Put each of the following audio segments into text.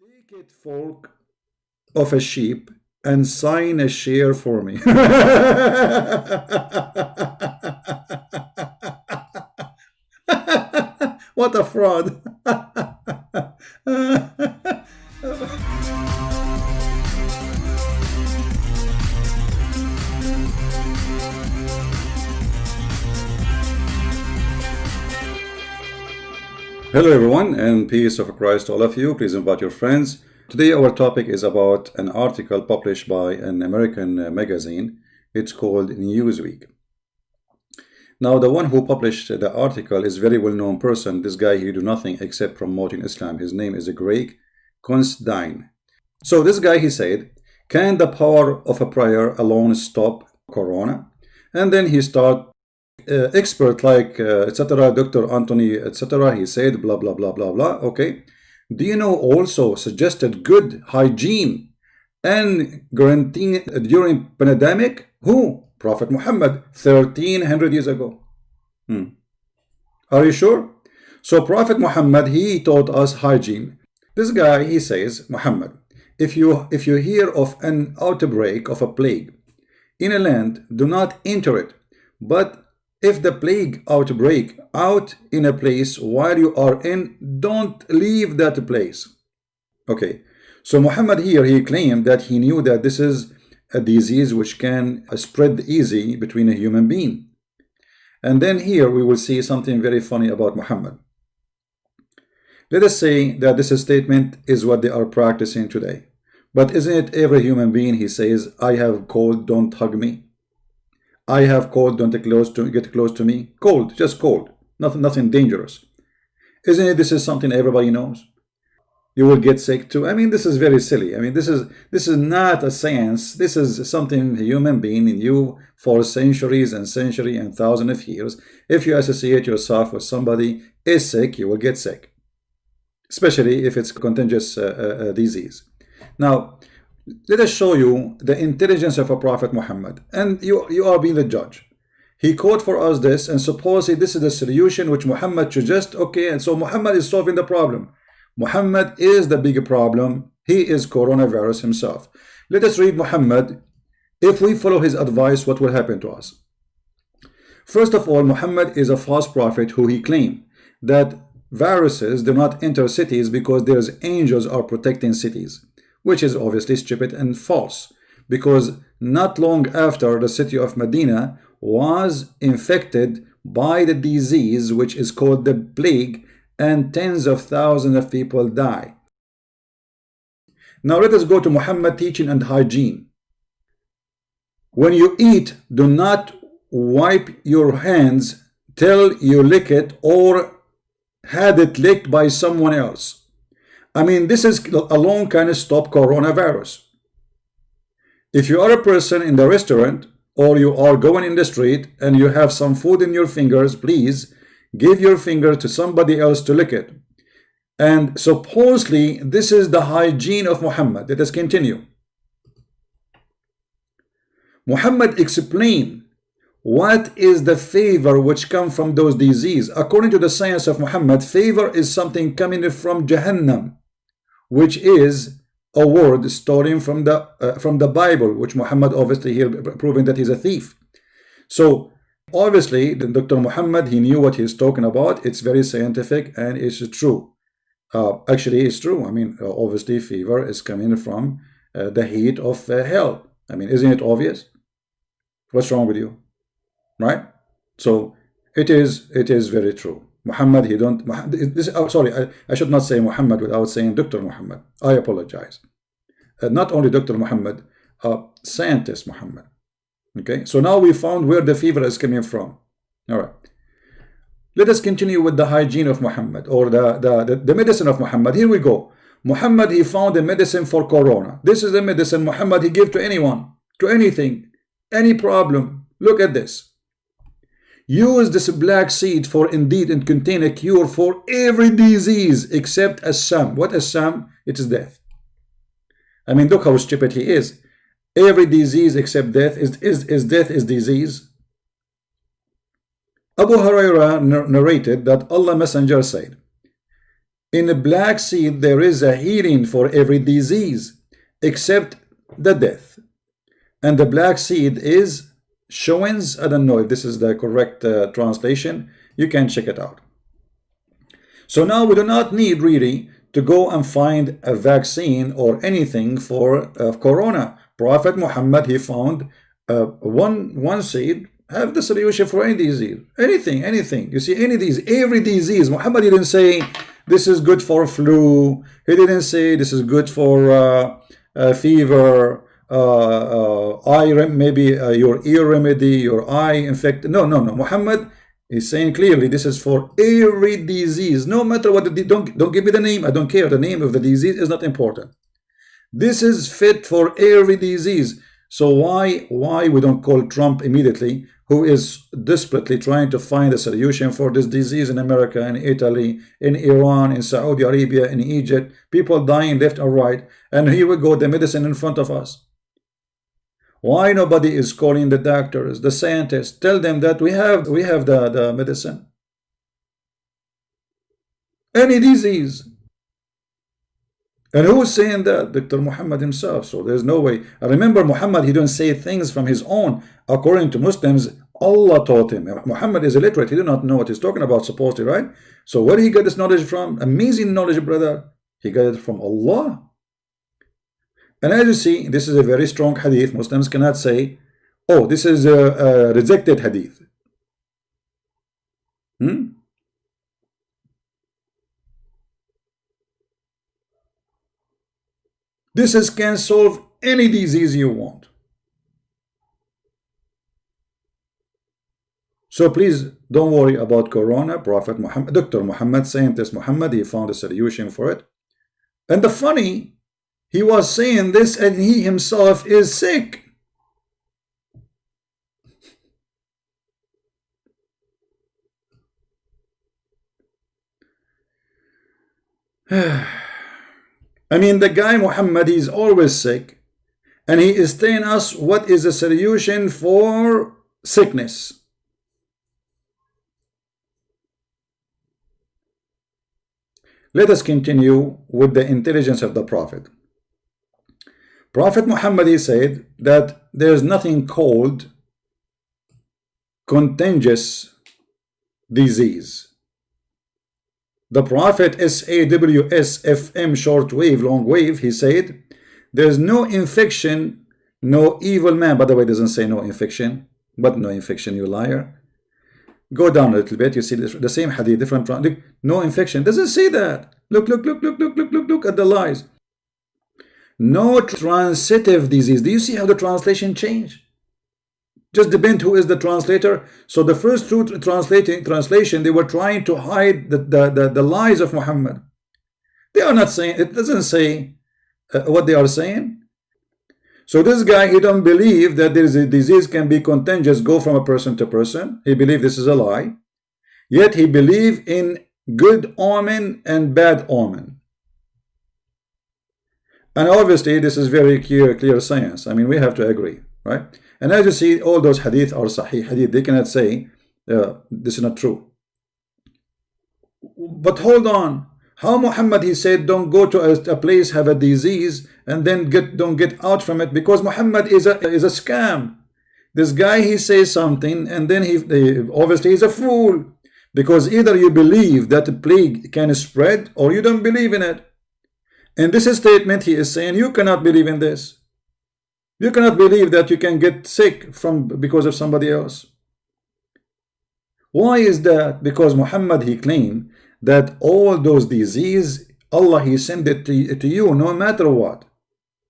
Take it, fork of a sheep and sign a share for me. What a fraud. Hello everyone, and peace of Christ to all of you. Please invite your friends. Today our topic is about an article published by an American magazine. It's called Newsweek. Now the one who published the article is a very well-known person. This guy, he do nothing except promoting Islam. His name is Greg Constantine. So this guy, he said, can the power of a prayer alone stop corona? And then he start expert like etc. Dr. Anthony etc. He said blah blah blah blah blah. Okay, do you know also suggested good hygiene and quarantine during pandemic? Who? Prophet Muhammad 1300 years ago. Are you sure? So Prophet Muhammad, he taught us hygiene. This guy, he says, Muhammad, if you hear of an outbreak of a plague in a land, do not enter it, but if the plague outbreak out in a place while you are in, don't leave that place. Okay, so Muhammad here, he claimed that he knew that this is a disease which can spread easy between a human being. And then here we will see something very funny about Muhammad. Let us say that this statement is what they are practicing today. But isn't it every human being, he says, I have cold, don't hug me. I have cold, don't get close to me. Cold, just cold, nothing dangerous. Isn't it? This is something everybody knows. You will get sick too. I mean, this is very silly. I mean, this is not a science. This is something a human being knew for centuries and centuries and thousands of years. If you associate yourself with somebody is sick, you will get sick, especially if it's a contagious disease. Now, let us show you the intelligence of a Prophet Muhammad, and you are being the judge. He quote for us this, and supposedly this is the solution which Muhammad suggests. Okay, and so Muhammad is solving the problem. Muhammad is the big problem. He is coronavirus himself. Let us read Muhammad. If we follow his advice, what will happen to us? First of all, Muhammad is a false prophet who he claimed that viruses do not enter cities because there's angels are protecting cities, which is obviously stupid and false, because not long after the city of Medina was infected by the disease which is called the plague, and tens of thousands of people die. Now let us go to Muhammad teaching and hygiene. When you eat, do not wipe your hands till you lick it or had it licked by someone else. I mean, this is alone kind of stop coronavirus. If you are a person in the restaurant or you are going in the street and you have some food in your fingers, please give your finger to somebody else to lick it. And supposedly this is the hygiene of Muhammad. Let us continue. Muhammad explained what is the favor which comes from those diseases. According to the science of Muhammad, favor is something coming from Jahannam, which is a word stolen from the Bible, which Muhammad obviously here proving that he's a thief. So obviously Dr. Muhammad, he knew what he's talking about. It's very scientific and it's true. Actually it's true. I mean, obviously fever is coming from the heat of hell. I mean, isn't it obvious? What's wrong with you? Right? So it is very true. Muhammad, he don't sorry, I should not say Muhammad without saying Dr. Muhammad. I apologize. Not only Dr. Muhammad, scientist Muhammad. Okay, so now we found where the fever is coming from. All right, let us continue with the hygiene of Muhammad, or the medicine of Muhammad. Here we go. Muhammad, he found a medicine for corona. This is the medicine Muhammad, he gave to anyone, to anything, any problem. Look at this. Use this black seed for indeed and contain a cure for every disease except Assam. What Assam? It is death. I mean, look how stupid he is. Every disease except death is death is disease. Abu Hurairah narrated that Allah Messenger said, In the black seed, there is a healing for every disease except the death. And the black seed is Showens. I don't know if this is the correct translation. You can check it out. So now we do not need really to go and find a vaccine or anything for corona. Prophet Muhammad, he found one seed have the solution for any disease, anything. You see, any disease, every disease. Muhammad didn't say this is good for flu. He didn't say this is good for fever, maybe your ear remedy, your eye infect. No. Muhammad is saying clearly this is for every disease, no matter what. Don't give me the name. I don't care. The name of the disease is not important. This is fit for every disease. So why we don't call Trump immediately, who is desperately trying to find a solution for this disease in America, in Italy, in Iran, in Saudi Arabia, in Egypt, people dying left and right, and here we go, the medicine in front of us. Why nobody is calling the doctors, the scientists, tell them that we have the medicine? Any disease. And who's saying that? Dr. Muhammad himself. So there's no way. And remember, Muhammad, he don't say things from his own. According to Muslims, Allah taught him. Muhammad is illiterate. He do not know what he's talking about, supposedly, right? So where did he get this knowledge from? Amazing knowledge, brother. He got it from Allah. And as you see, this is a very strong hadith. Muslims cannot say, oh, this is a rejected hadith. This can solve any disease you want. So please don't worry about corona. Prophet Muhammad, Dr. Muhammad, scientist Muhammad, he found a solution for it. And the funny, he was saying this and he himself is sick. I mean, the guy Muhammad, he's always sick, and he is telling us what is the solution for sickness. Let us continue with the intelligence of the Prophet. Prophet Muhammad, he said that there's nothing called contagious disease. The Prophet SAWS-FM shortwave, long wave, he said, there's no infection, no evil man. By the way, it doesn't say no infection, but no infection, you liar. Go down a little bit, you see the same hadith, different. No infection, doesn't say that. Look at the lies. No transitive disease. Do you see how the translation changed? Just depend who is the translator. So the first two translation, they were trying to hide the lies of Muhammad. They are not saying, it doesn't say what they are saying. So this guy, he don't believe that there is a disease can be contagious, go from a person to person. He believe this is a lie. Yet he believe in good omen and bad omen. And obviously this is very clear science. I mean, we have to agree, right? And as you see, all those hadith are sahih hadith. They cannot say this is not true. But hold on. How Muhammad, he said, don't go to a place, have a disease, and then don't get out from it, because Muhammad is a scam. This guy, he says something, and then he obviously he's a fool, because either you believe that the plague can spread, or you don't believe in it. In this statement, he is saying you cannot believe in this. You cannot believe that you can get sick because of somebody else. Why is that? Because Muhammad, he claimed that all those disease, Allah, he sent it to you no matter what.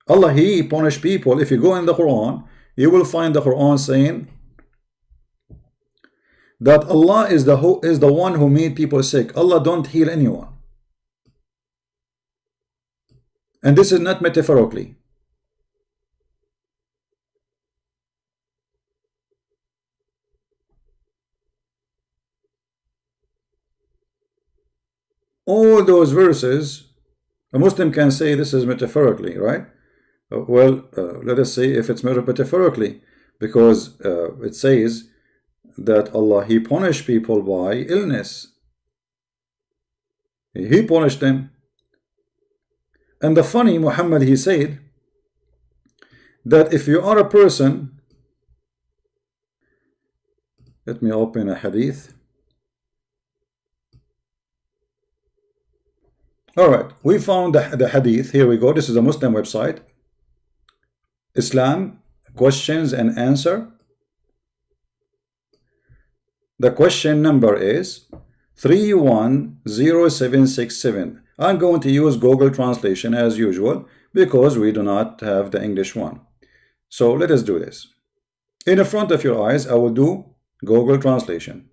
Allah, he punish people. If you go in the Quran, you will find the Quran saying that Allah is the one who made people sick. Allah don't heal anyone. And this is not metaphorically. All those verses, a Muslim can say this is metaphorically, right? Well, let us say if it's metaphorically, because it says that Allah, he punished people by illness. He punished them. And the funny, Muhammad, he said that if you are a person, let me open a hadith. All right, we found the hadith. Here we go. This is a Muslim website. Islam, questions and answer. The question number is 310767. I'm going to use Google translation as usual because we do not have the English one. So let us do this. In the front of your eyes, I will do Google translation.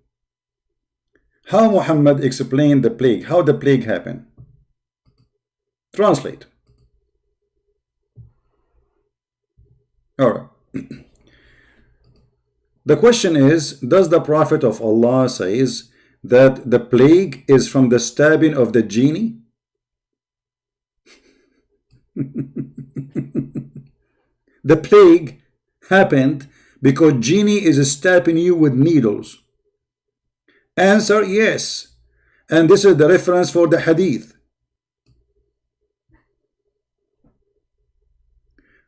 How Muhammad explained the plague, how the plague happened. Translate. All right. The question is, does the Prophet of Allah says that the plague is from the stabbing of the genie? The plague happened because genie is stabbing you with needles. Answer, yes. And this is the reference for the hadith.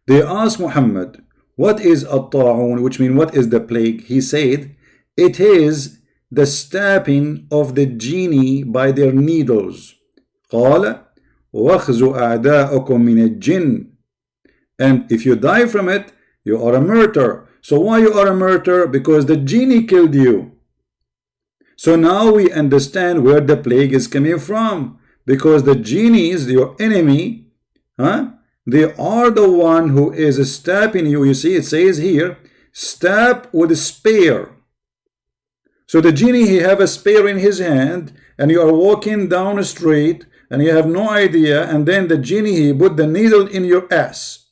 They asked Muhammad, what is at-ta'un, which means what is the plague? He said, it is the stabbing of the genie by their needles. قال وَخْزُ أَعْدَاءَكُمْ مِنَ الْجِنِّ. And if you die from it, you are a martyr. So why you are a martyr? Because the genie killed you. So now we understand where the plague is coming from. Because the genies, your enemy, they are the one who is stabbing you. You see, it says here, stab with a spear. So the genie, he have a spear in his hand, and you are walking down a street, and you have no idea, and then the genie, he put the needle in your ass,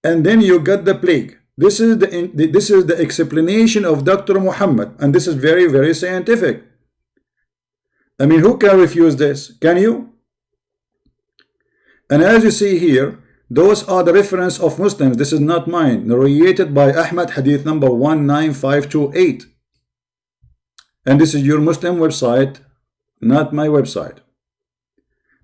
and then you got the plague. This is the explanation of Dr. Muhammad, and this is very, very scientific. I mean, who can refuse this? Can you? And as you see here, those are the reference of Muslims. This is not mine. Narrated by Ahmad, hadith number 19528. And this is your Muslim website, not my website.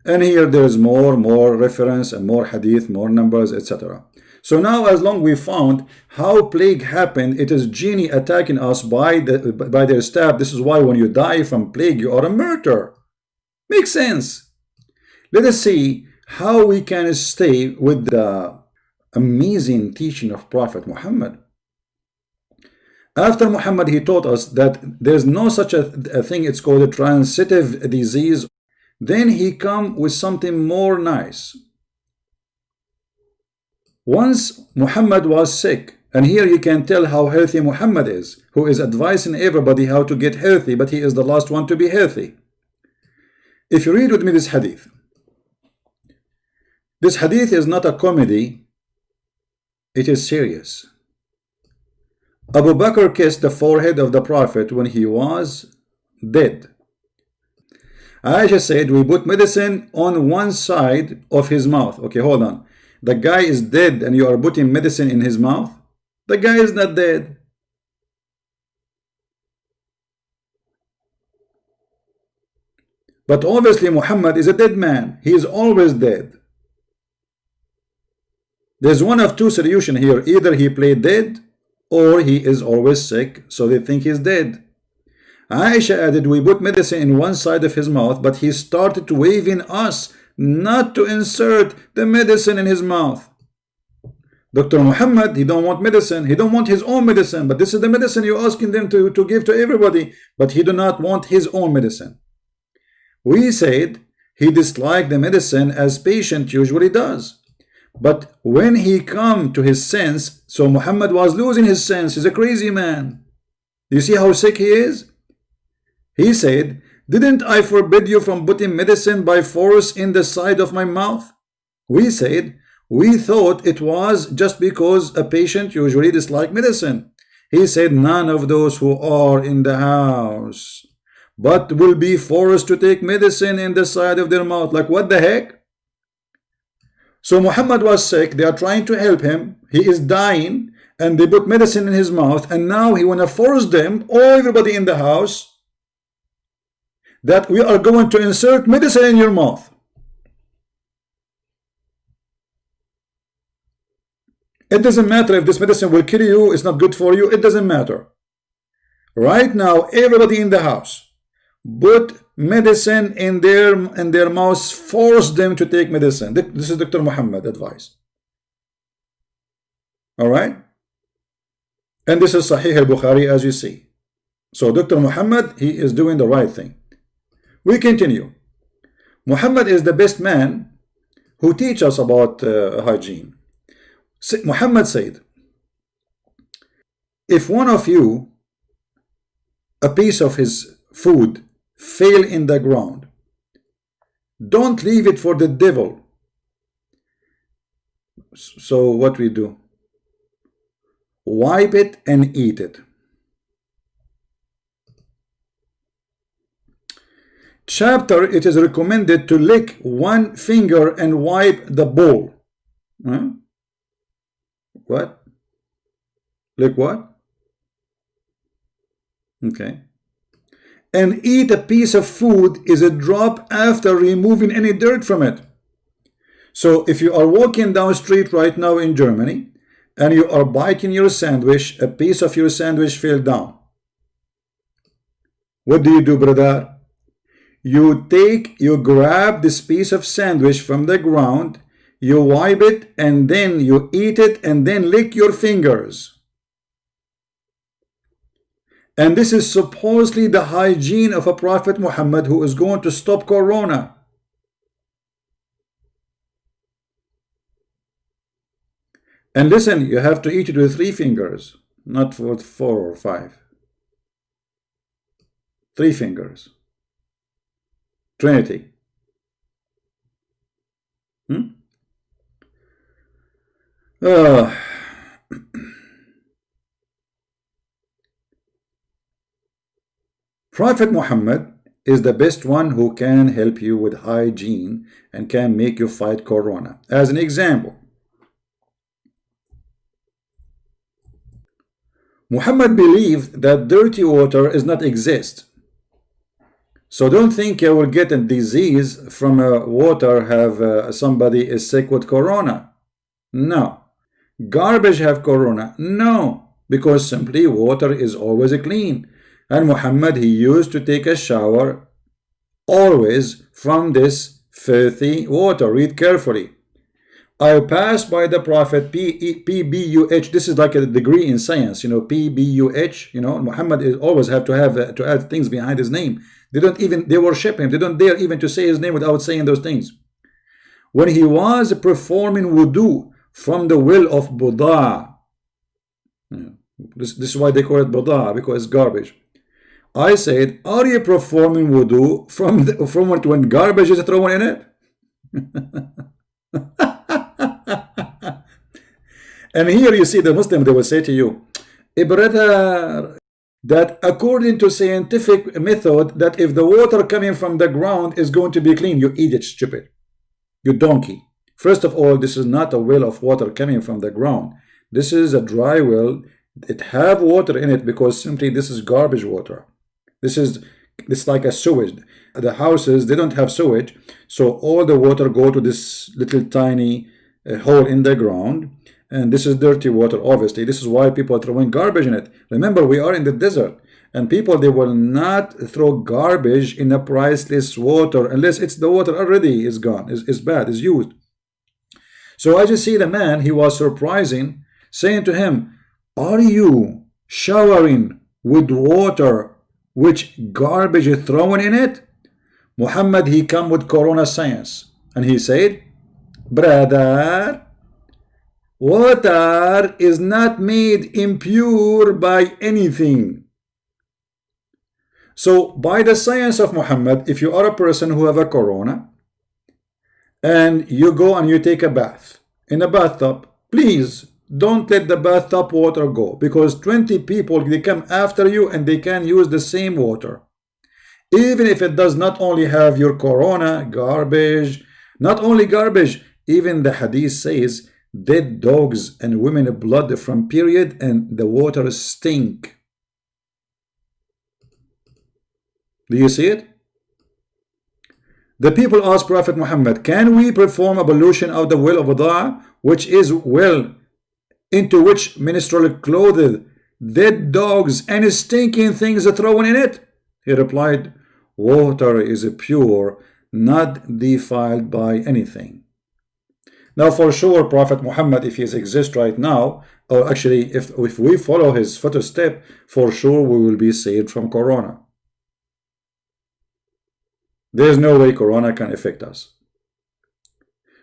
And here there is more reference and more hadith, more numbers, etc. So now, as long we found how plague happened, it is genie attacking us by their stab. This is why when you die from plague, you are a martyr. Makes sense. Let us see how we can stay with the amazing teaching of Prophet Muhammad. After Muhammad, he taught us that there's no such a thing, it's called a transitive disease. Then he come with something more nice. Once Muhammad was sick, and here you can tell how healthy Muhammad is, who is advising everybody how to get healthy, but he is the last one to be healthy. If you read with me this hadith is not a comedy, it is serious. Abu Bakr kissed the forehead of the Prophet when he was dead. Aisha said, we put medicine on one side of his mouth. Okay, hold on. The guy is dead and you are putting medicine in his mouth? The guy is not dead. But obviously Muhammad is a dead man. He is always dead. There's one of two solutions here. Either he played dead or he is always sick, so they think he's dead. Aisha added, we put medicine in one side of his mouth, but he started waving us not to insert the medicine in his mouth. Dr. Muhammad, he don't want medicine. He don't want his own medicine, but this is the medicine you're asking them to give to everybody, but he do not want his own medicine. We said he disliked the medicine as patient usually does. But when he come to his sense, so Muhammad was losing his sense. He's a crazy man. Do you see how sick he is? He said, didn't I forbid you from putting medicine by force in the side of my mouth? We said, we thought it was just because a patient usually dislikes medicine. He said, none of those who are in the house, but will be forced to take medicine in the side of their mouth. Like, what the heck? So Muhammad was sick, they are trying to help him, he is dying, and they put medicine in his mouth, and now he want to force them, or everybody in the house, that we are going to insert medicine in your mouth. It doesn't matter if this medicine will kill you, it's not good for you, it doesn't matter. Right now, everybody in the house put medicine in their mouths, force them to take medicine. This is Dr. Muhammad advice. All right? And this is Sahih al-Bukhari, as you see. So Dr. Muhammad, he is doing the right thing. We continue. Muhammad is the best man who teach us about hygiene. Muhammad said, if one of you, a piece of his food fail in the ground, don't leave it for the devil. So what we do? Wipe it and eat it. Chapter, it is recommended to lick one finger and wipe the bowl. Huh? What? Lick what? Okay. And eat a piece of food is a drop after removing any dirt from it. So if you are walking down the street right now in Germany and you are biting your sandwich, a piece of your sandwich fell down. What do, brother? You grab this piece of sandwich from the ground, you wipe it, and then you eat it, and then lick your fingers. And this is supposedly the hygiene of a Prophet Muhammad who is going to stop Corona. And listen, you have to eat it with 3 fingers, not with 4 or 5. 3 fingers. Trinity. Prophet Muhammad is the best one who can help you with hygiene and can make you fight Corona. As an example, Muhammad believed that dirty water does not exist. So don't think you will get a disease from water, have somebody is sick with Corona. No. Garbage have Corona. No. Because simply water is always clean. And Muhammad, he used to take a shower always from this filthy water. Read carefully. I passed by the Prophet, PBUH. This is like a degree in science, you know, PBUH. You know, Muhammad is always have to add things behind his name. They worship him. They don't dare even to say his name without saying those things. When he was performing wudu from the well of Buddha, this is why they call it Buddha, because it's garbage. I said, are you performing wudu from when garbage is thrown in it? And here you see the Muslim, they will say to you, brother, that according to scientific method, that if the water coming from the ground is going to be clean, you idiot, stupid, you donkey. First of all, this is not a well of water coming from the ground. This is a dry well. It have water in it because simply this is garbage water. This like a sewage. The houses, they don't have sewage, so all the water go to this little tiny hole in the ground. And this is dirty water, obviously. This is why people are throwing garbage in it. Remember, we are in the desert. And people, they will not throw garbage in a priceless water unless it's the water already is gone, is bad, is used. So I just see the man, he was surprising, saying to him, are you showering with water which garbage is thrown in it? Muhammad, he come with Corona science. And he said, brother, water is not made impure by anything. So by the science of Muhammad, if you are a person who have a Corona and you go and you take a bath in a bathtub, please don't let the bathtub water go, because 20 people, they come after you and they can use the same water. Even if it does not only have your Corona, garbage, not only garbage, even the hadith says dead dogs and women blood from period and the water stink. Do you see it? The people asked Prophet Muhammad, can we perform ablution of the well of Wadaa, which is well into which menstrual clothed dead dogs and stinking things are thrown in it? He replied, water is pure, not defiled by anything. Now for sure Prophet Muhammad, if he exists right now, or actually if we follow his footstep, for sure we will be saved from Corona. There's no way Corona can affect us.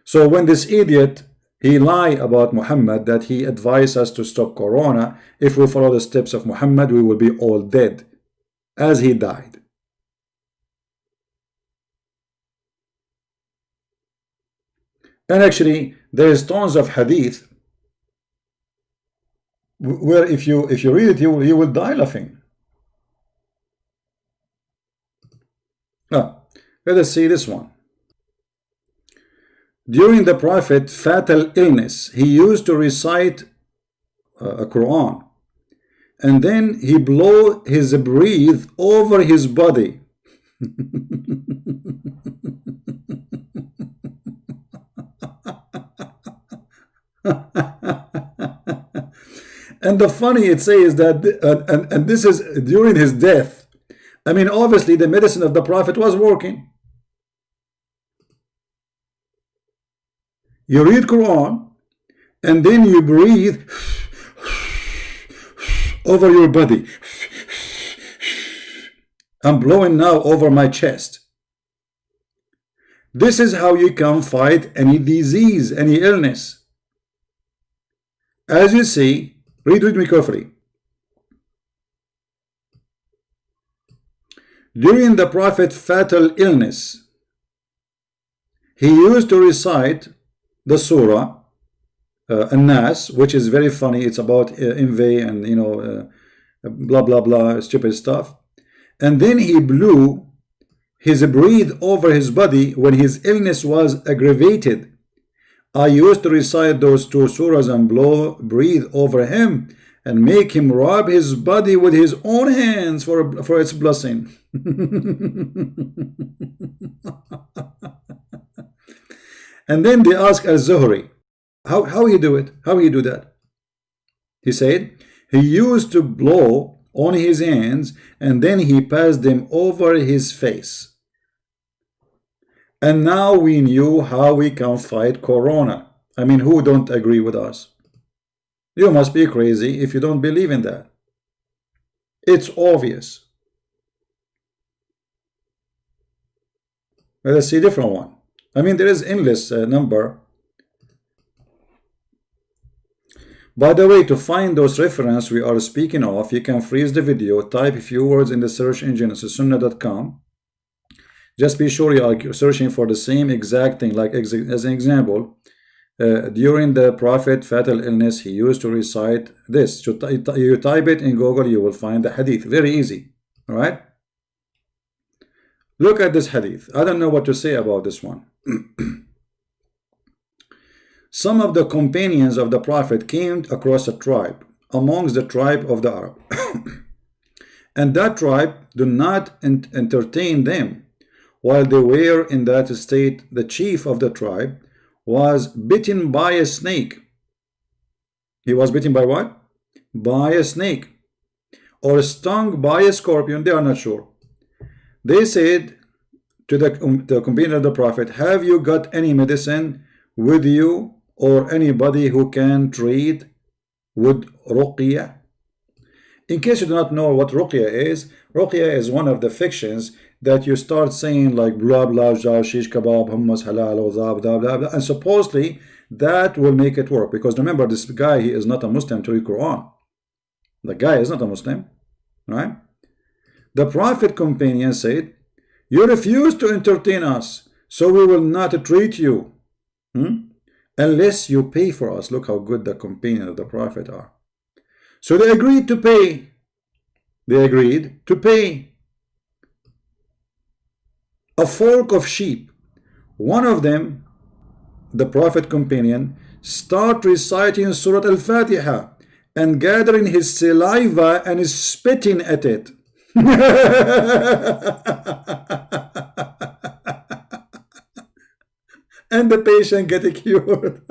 So when this idiot, he lied about Muhammad that he advised us to stop Corona, if we follow the steps of Muhammad, we will be all dead, as he died. And actually, there is tons of hadith where if you read it, you will die laughing. Let us see this one. During the Prophet's fatal illness, he used to recite a Quran, and then he blow his breath over his body. And the funny it says that, and this is during his death. I mean, obviously the medicine of the Prophet was working. You read Quran, and then you breathe over your body. I'm blowing now over my chest. This is how you can fight any disease, any illness. As you see, read with me carefully. During the Prophet's fatal illness, he used to recite the surah An-Nas, which is very funny. It's about envy and blah blah blah stupid stuff. And then he blew his breath over his body when his illness was aggravated. I used to recite those two surahs and breathe over him and make him rub his body with his own hands for its blessing. And then they asked Al-Zuhri, how he do it? How he do that? He said, he used to blow on his hands and then he passed them over his face. And now we knew how we can fight Corona. I mean, who don't agree with us? You must be crazy if you don't believe in that. It's obvious. Let us see a different one. I mean, there is endless number. By the way, to find those references we are speaking of, you can freeze the video, type a few words in the search engine, so sunnah.com. Just be sure you are searching for the same exact thing. Like as an example, during the Prophet's fatal illness, he used to recite this. So you type it in Google, you will find the hadith. Very easy. All right. Look at this hadith. I don't know what to say about this one. Some of the companions of the Prophet came across a tribe amongst the tribe of the Arab. And that tribe did not entertain them. While they were in that state, the chief of the tribe was bitten by a snake. He was bitten by what? By a snake. Or stung by a scorpion. They are not sure. They said to the companion of the Prophet, have you got any medicine with you or anybody who can treat with ruqyah? In case you do not know what ruqyah is one of the fictions that you start saying like blah blah blah shish kebab hummus halal blah blah blah, and supposedly that will make it work, because remember, this guy, he is not a Muslim to read Quran. The guy is not a Muslim, right? The Prophet companion said, you refuse to entertain us, so we will not treat you unless you pay for us. Look how good the companion of the Prophet are. So they agreed to pay. They agreed to pay. A flock of sheep. One of them, the Prophet companion, start reciting Surah Al-Fatiha and gathering his saliva and is spitting at it. and the patient get cured.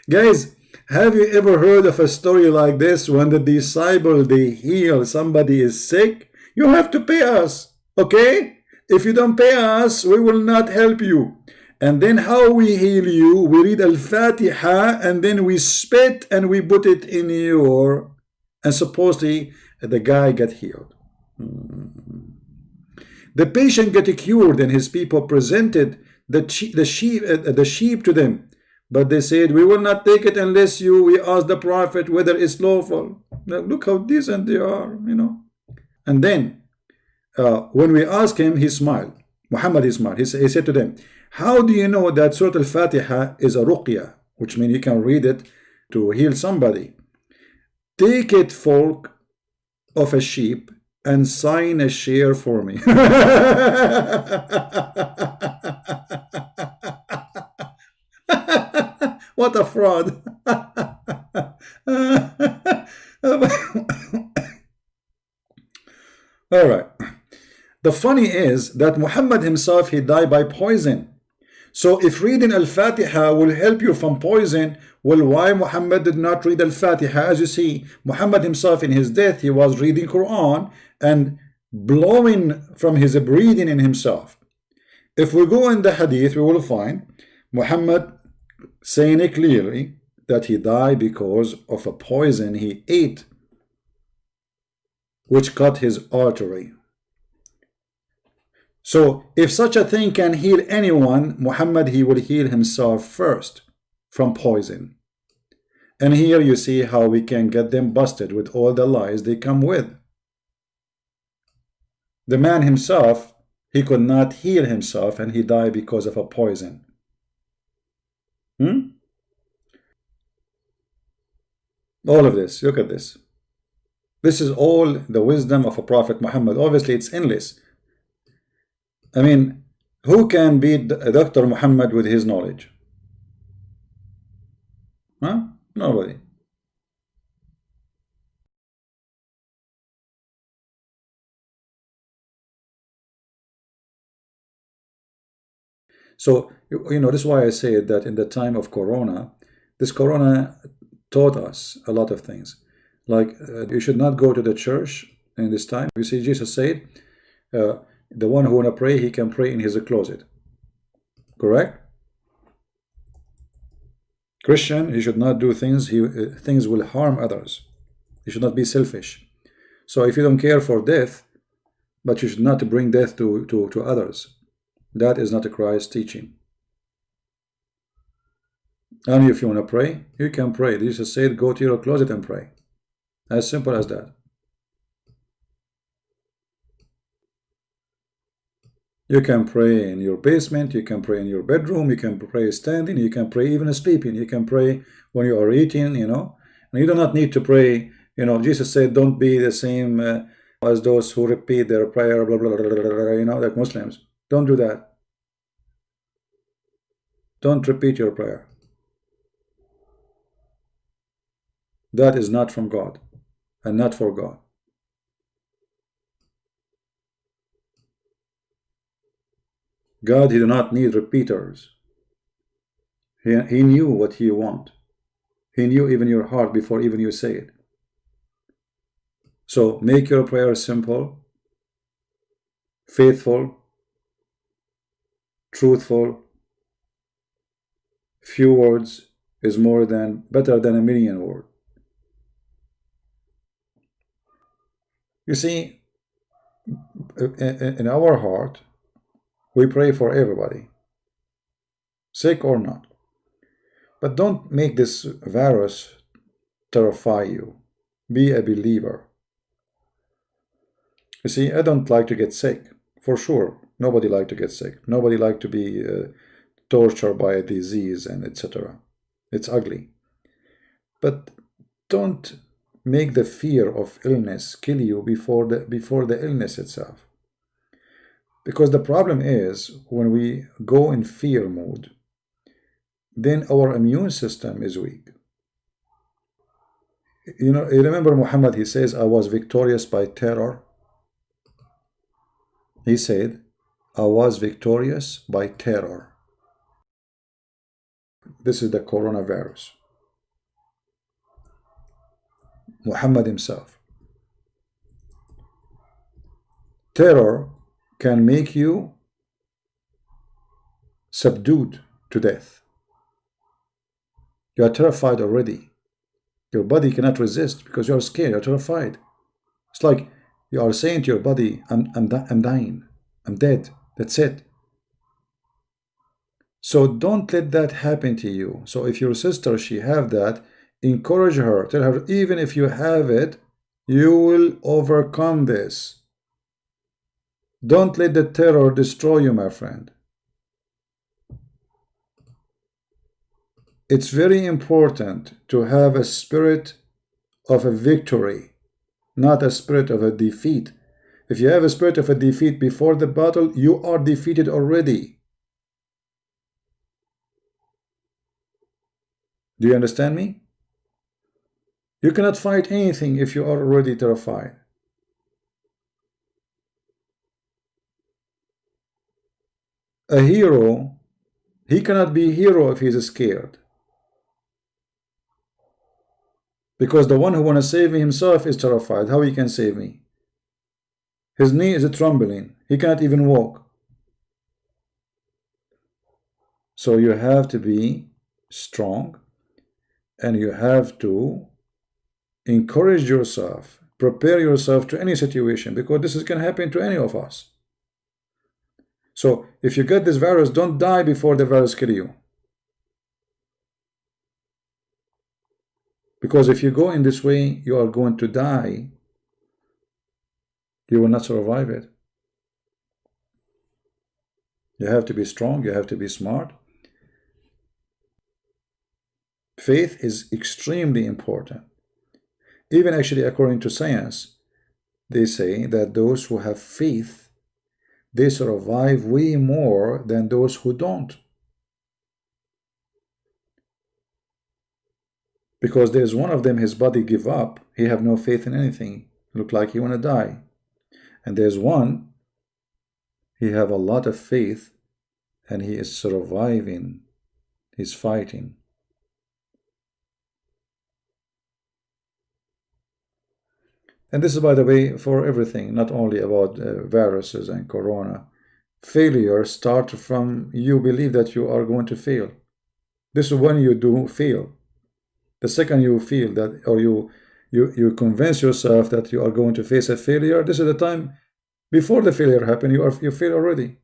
Guys, have you ever heard of a story like this? When the disciple, they heal somebody is sick, you have to pay us, okay? If you don't pay us, we will not help you. And then how we heal you? We read Al-Fatiha and then we spit and we put it in your, and supposedly the guy got healed. The patient got cured and his people presented the sheep to them. But they said, we will not take it unless we ask the Prophet whether it's lawful. Now, look how decent they are, you know. And then, when we asked him, he smiled. Muhammad, he smiled. He said to them, how do you know that Surah Al-Fatiha is a ruqya, which means you can read it to heal somebody? Take it, folk of a sheep, and sign a share for me. What a fraud. All right. The funny is that Muhammad himself, he died by poison. So if reading Al-Fatiha will help you from poison, well, why Muhammad did not read Al-Fatiha? As you see, Muhammad himself in his death, he was reading Quran and blowing from his breathing in himself. If we go in the hadith, we will find Muhammad saying it clearly that he died because of a poison he ate, which cut his artery. So if such a thing can heal anyone, Muhammad, he will heal himself first from poison. And here you see how we can get them busted with all the lies they come with. The man himself, he could not heal himself and he died because of a poison. All of this, look at this. This is all the wisdom of a Prophet Muhammad. Obviously, it's endless. I mean, who can beat Dr. Muhammad with his knowledge? Huh? Nobody. So, you know, this is why I say that in the time of Corona, this Corona taught us a lot of things. Like, you should not go to the church in this time. You see, Jesus said, the one who want to pray, he can pray in his closet. Correct? Christian, he should not do things, things will harm others. He should not be selfish. So if you don't care for death, but you should not bring death to others, that is not a Christ teaching. And if you want to pray, you can pray. Jesus said, go to your closet and pray. As simple as that. You can pray in your basement, you can pray in your bedroom, you can pray standing, you can pray even sleeping, you can pray when you are eating, you know. And you do not need to pray, you know, Jesus said, don't be the same as those who repeat their prayer, blah, blah, blah, blah, blah, you know, like Muslims. Don't do that. Don't repeat your prayer. That is not from God and not for God. God, he do not need repeaters. He knew what he want. He knew even your heart before even you say it. So make your prayer simple, faithful, truthful. Few words is better than a million words. You see, in our heart, we pray for everybody, sick or not. But don't make this virus terrify you. Be a believer. You see, I don't like to get sick, for sure. Nobody like to get sick. Nobody like to be tortured by a disease and etc. It's ugly. But don't make the fear of illness kill you before the illness itself. Because the problem is, when we go in fear mode, then our immune system is weak. You know, you remember Muhammad, he says, I was victorious by terror. He said, I was victorious by terror. This is the coronavirus. Muhammad himself. Terror can make you subdued to death. You are terrified already. Your body cannot resist because you are scared, you are terrified. It's like you are saying to your body, I'm dying, I'm dead, that's it. So don't let that happen to you. So if your sister, she have that, encourage her, tell her, even if you have it, you will overcome this. Don't let the terror destroy you, my friend. It's very important to have a spirit of a victory, not a spirit of a defeat. If you have a spirit of a defeat before the battle, you are defeated already. Do you understand me? You cannot fight anything if you are already terrified. A hero, he cannot be a hero if he is scared. Because the one who wants to save me himself is terrified. How he can save me? His knee is trembling. He cannot even walk. So you have to be strong, and you have to encourage yourself, prepare yourself to any situation, because this can happen to any of us. So if you get this virus, don't die before the virus kills you. Because if you go in this way, you are going to die. You will not survive it. You have to be strong. You have to be smart. Faith is extremely important. Even actually, according to science, they say that those who have faith, they survive way more than those who don't. Because there's one of them, his body give up. He have no faith in anything. Look like he want to die. And there's one, he have a lot of faith, and he is surviving. He's fighting. And this is, by the way, for everything, not only about viruses and corona. Failure starts from you believe that you are going to fail. This is when you do fail. The second you feel that, or you convince yourself that you are going to face a failure, this is the time before the failure happens, you fail already.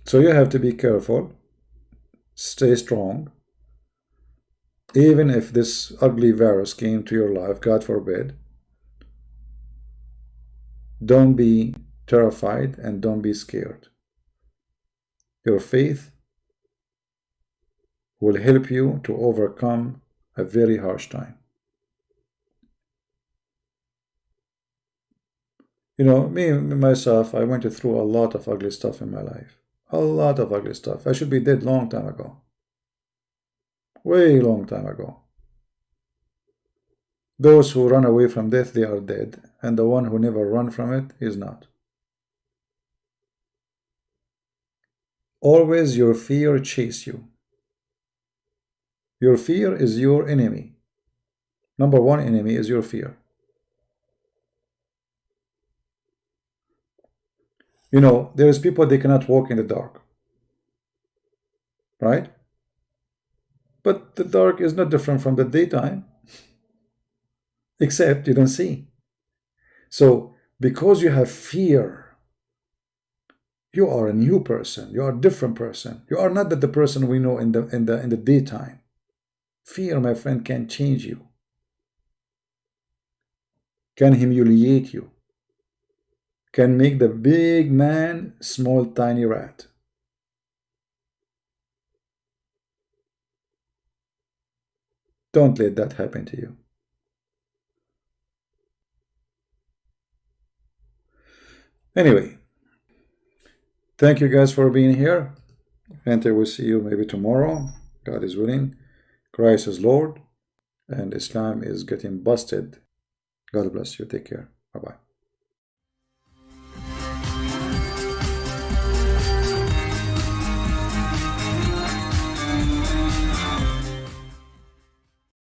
So you have to be careful, stay strong. Even if this ugly virus came to your life, God forbid, don't be terrified and don't be scared. Your faith will help you to overcome a very harsh time. You know, myself, I went through a lot of ugly stuff in my life. A lot of ugly stuff. I should be dead long time ago. Way long time ago. Those who run away from death, they are dead. And the one who never run from it is not. Always your fear chase you. Your fear is your enemy. Number one enemy is your fear. You know, there's people, they cannot walk in the dark. Right? But the dark is not different from the daytime. Except you don't see. So, because you have fear, you are a new person. You are a different person. You are not the person we know in the daytime. Fear, my friend, can change you. Can humiliate you. Can make the big man small, tiny rat. Don't let that happen to you. Anyway, thank you guys for being here. And I will see you maybe tomorrow. God is willing. Christ is Lord. And Islam is getting busted God bless you. Take care. Bye-bye.